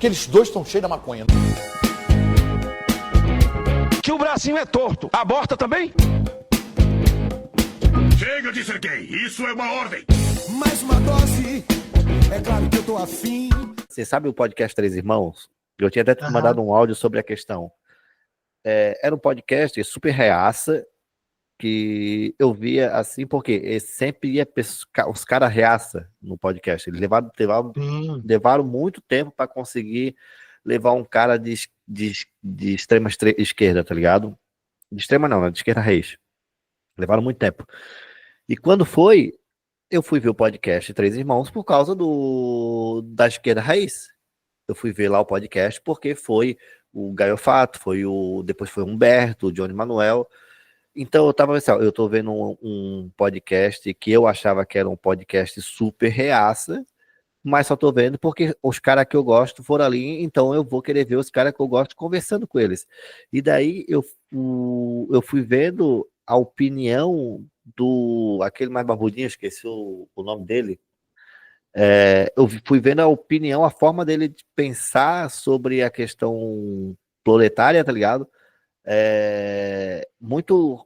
que eles dois estão cheios da maconha. Que o bracinho é torto. Aborta também? Chega de ser gay, isso é uma ordem. Mais uma dose, é claro que eu tô afim. Você sabe o podcast Três Irmãos? Eu tinha até te mandado um áudio sobre a questão. Era um podcast super reaça, que eu via assim, porque sempre ia os caras reaça no podcast. Eles levaram muito tempo para conseguir levar um cara de extrema esquerda, tá ligado? De extrema não, né? De esquerda raiz. Levaram muito tempo. E quando foi, eu fui ver o podcast Três Irmãos por causa da esquerda raiz. Eu fui ver lá o podcast porque foi o Gaio Fato, depois foi o Humberto, o Johnny Manuel. Então eu tava assim, eu tô vendo um podcast que eu achava que era um podcast super reaça, mas só tô vendo porque os caras que eu gosto foram ali, então eu vou querer ver os caras que eu gosto conversando com eles. E daí eu fui vendo a opinião aquele mais barbudinho, esqueci o nome dele. Eu fui vendo a opinião, a forma dele de pensar sobre a questão proletária, tá ligado? Muito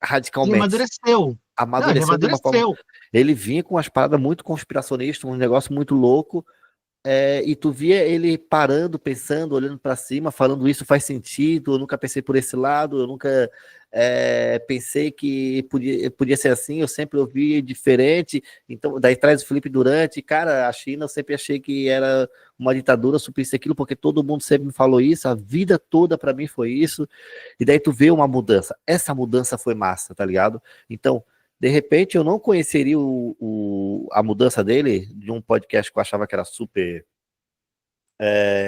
radicalmente. Ele amadureceu. Amadureceu de uma forma. Ele vinha com umas paradas muito conspiracionistas, um negócio muito louco. E tu via ele parando, pensando, olhando para cima, falando isso faz sentido, eu nunca pensei por esse lado, eu nunca pensei que podia ser assim, eu sempre ouvi diferente. Então, daí traz o Felipe Durante, cara, a China eu sempre achei que era uma ditadura, super isso aquilo, porque todo mundo sempre me falou isso, a vida toda para mim foi isso, e daí tu vê uma mudança, essa mudança foi massa, tá ligado? Então, de repente, eu não conheceria a mudança dele de um podcast que eu achava que era super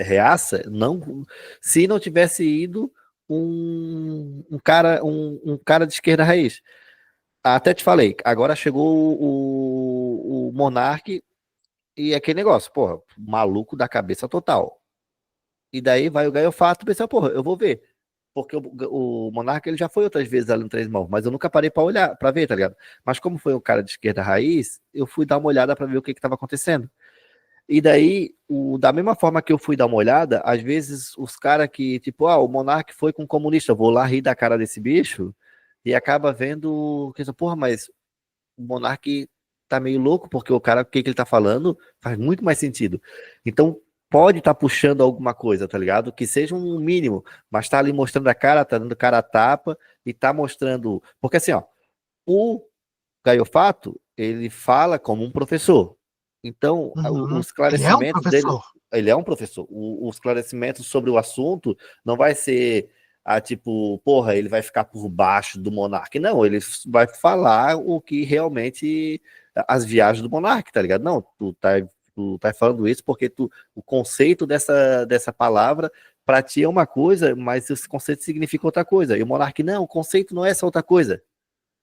reaça, se não tivesse ido um cara de esquerda raiz. Até te falei, agora chegou o Monark e aquele negócio, porra, maluco da cabeça total. E daí vai o Gaio Fato e pensa, porra, eu vou ver. Porque o Monarca ele já foi outras vezes ali no Três Irmãos, mas eu nunca parei para olhar, para ver, tá ligado? Mas como foi um cara de esquerda raiz, eu fui dar uma olhada para ver o que estava acontecendo. E daí, da mesma forma que eu fui dar uma olhada, às vezes os caras que, tipo, o Monarca foi com um comunista, eu vou lá rir da cara desse bicho, e acaba vendo, porra, mas o Monarca tá meio louco, porque o cara, o que ele tá falando, faz muito mais sentido. Então, pode estar puxando alguma coisa, tá ligado? Que seja um mínimo, mas tá ali mostrando a cara, tá dando cara a tapa e tá mostrando. Porque assim, ó, o Gaio Fato, ele fala como um professor. Então, o esclarecimento dele. Ele é um professor. O esclarecimento sobre o assunto não vai ser tipo, porra, ele vai ficar por baixo do monarca. Não, ele vai falar o que realmente. As viagens do monarca, tá ligado? Não, tu tá falando isso porque o conceito dessa palavra para ti é uma coisa, mas esse conceito significa outra coisa. E o monarca, não, o conceito não é essa outra coisa.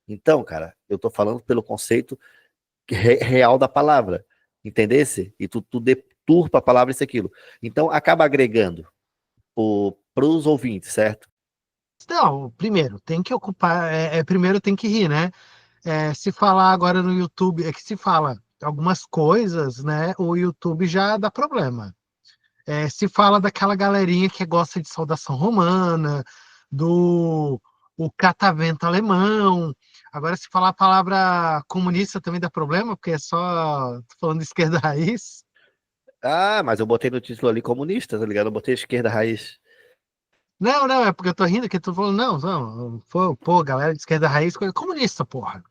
Então, cara, eu tô falando pelo conceito real da palavra, entendesse? E tu deturpa a palavra isso e aquilo. Então, acaba agregando para os ouvintes, certo? Não, primeiro, tem que ocupar, primeiro tem que rir, né? Se falar agora no YouTube, é que se fala algumas coisas, né? O YouTube já dá problema. Se fala daquela galerinha que gosta de saudação romana, o catavento alemão. Agora, se falar a palavra comunista também dá problema, porque é só falando de esquerda raiz. Ah, mas eu botei no título ali comunista, tá ligado? Eu botei esquerda raiz. Não, é porque eu tô rindo que tu falou, não, pô, galera de esquerda raiz, coisa comunista, porra.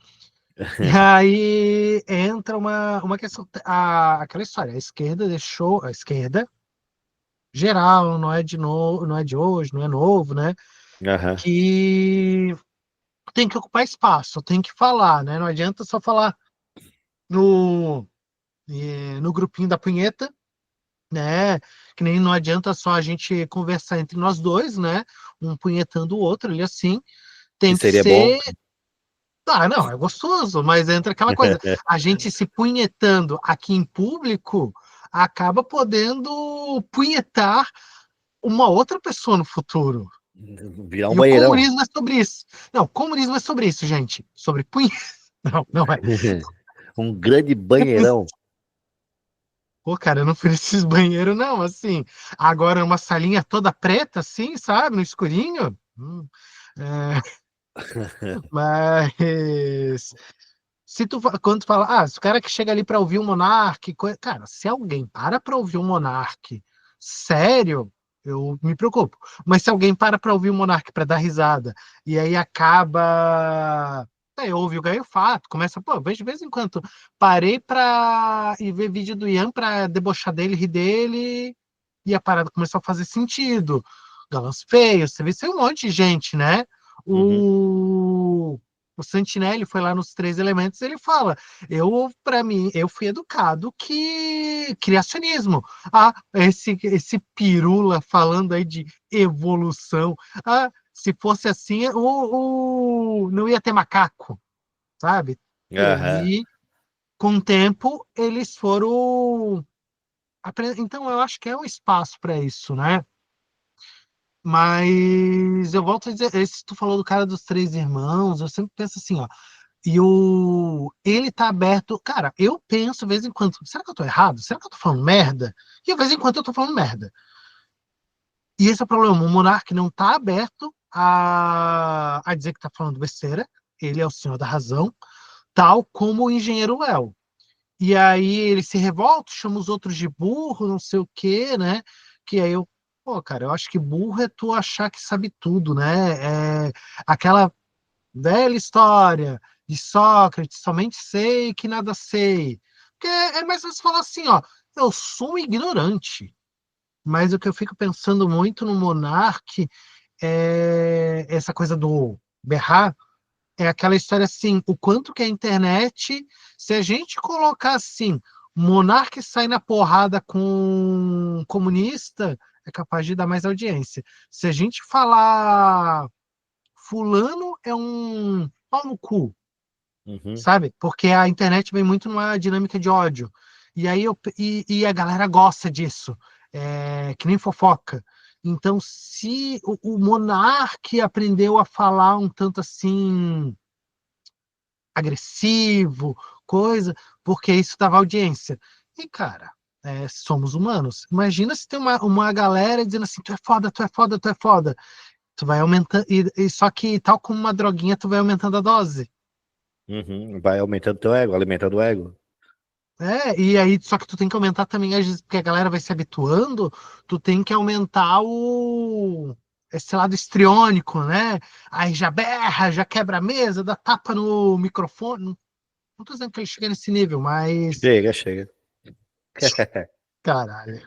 E aí entra uma questão, aquela história, a esquerda deixou, a esquerda geral, não é de hoje, não é novo, né? Uhum. Que tem que ocupar espaço, tem que falar, né? Não adianta só falar no grupinho da punheta, né? Que nem não adianta só a gente conversar entre nós dois, né? Um punhetando o outro, ele assim. Tem que seria ser. bom. Não, é gostoso, mas entra aquela coisa. A gente se punhetando aqui em público acaba podendo punhetar uma outra pessoa no futuro. Virar um E banheirão. o comunismo é sobre isso. Não, o comunismo é sobre isso, gente. Sobre punheta. Não é. Um grande banheirão. Pô, cara, eu não fui nesses banheiros, não, assim. Agora, uma salinha toda preta, assim, sabe? No escurinho. É, mas quando tu fala, se o cara que chega ali para ouvir o Monark, cara, se alguém para ouvir o Monark, sério, eu me preocupo. Mas se alguém para ouvir o Monark para dar risada e aí acaba, ouve o Gaio Fato, começa, pô, vejo de vez em quando, parei para ir ver vídeo do Ian para debochar dele, rir dele, e a parada começou a fazer sentido. Galãs Feios, você viu, um monte de gente, né? Uhum. O Santinelli foi lá nos Três Elementos, ele fala, para mim, eu fui educado que criacionismo. Esse pirula falando aí de evolução. Se fosse assim, não ia ter macaco, sabe? E Aham. aí, com o tempo, eles foram. Então, eu acho que é um espaço para isso, né? Mas eu volto a dizer, esse tu falou do cara dos três irmãos, eu sempre penso assim, ó, ele tá aberto, cara, eu penso de vez em quando, será que eu tô errado? Será que eu tô falando merda? E de vez em quando eu tô falando merda. E esse é o problema, o Monark não tá aberto a dizer que tá falando besteira, ele é o senhor da razão, tal como o engenheiro Léo. E aí ele se revolta, chama os outros de burro, não sei o quê, né? Que aí pô, cara, eu acho que burro é tu achar que sabe tudo, né? É aquela velha história de Sócrates, somente sei que nada sei. Porque é mais fácil falar assim, ó, eu sou um ignorante. Mas o que eu fico pensando muito no Monark é essa coisa do berrar, é aquela história assim, o quanto que a internet, se a gente colocar assim, monarca sai na porrada com um comunista, é capaz de dar mais audiência. Se a gente falar fulano é um pau no cu, Uhum. sabe? Porque a internet vem muito numa dinâmica de ódio. E aí e a galera gosta disso, que nem fofoca. Então, se o monarca aprendeu a falar um tanto assim agressivo, coisa, porque isso dava audiência. E, cara, somos humanos. Imagina se tem uma galera dizendo assim, tu é foda, tu é foda, tu é foda. Tu vai aumentando, só que tal como uma droguinha, tu vai aumentando a dose. Uhum. Vai aumentando teu ego, alimentando o ego. E aí, só que tu tem que aumentar também, porque a galera vai se habituando, tu tem que aumentar esse lado histriônico, né? Aí já berra, já quebra a mesa, dá tapa no microfone. Não tô dizendo que ele chega nesse nível, mas Chega, chega. caralho.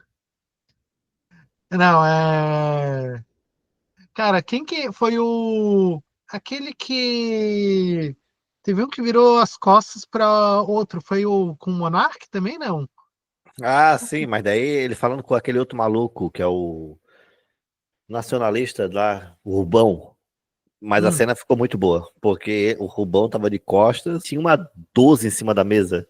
Não, Cara, quem que foi o. Aquele que. Teve um que virou as costas para outro. Foi o com o Monark também, não? Ah, sim, mas daí ele falando com aquele outro maluco, que é o nacionalista lá, o Rubão. Mas a Hum, cena ficou muito boa, porque o Rubão tava de costas, tinha uma 12 em cima da mesa.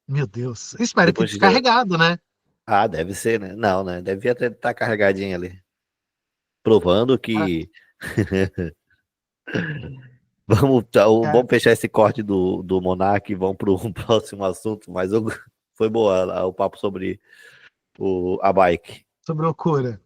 meu Deus. Espero que Depois de... descarregado, né? Ah, deve ser, né? Não, né? Devia estar carregadinho ali. Provando Cara, que. Vamos fechar esse corte do Monark e vamos para um próximo assunto. Mas foi boa o papo sobre a bike. sobre loucura.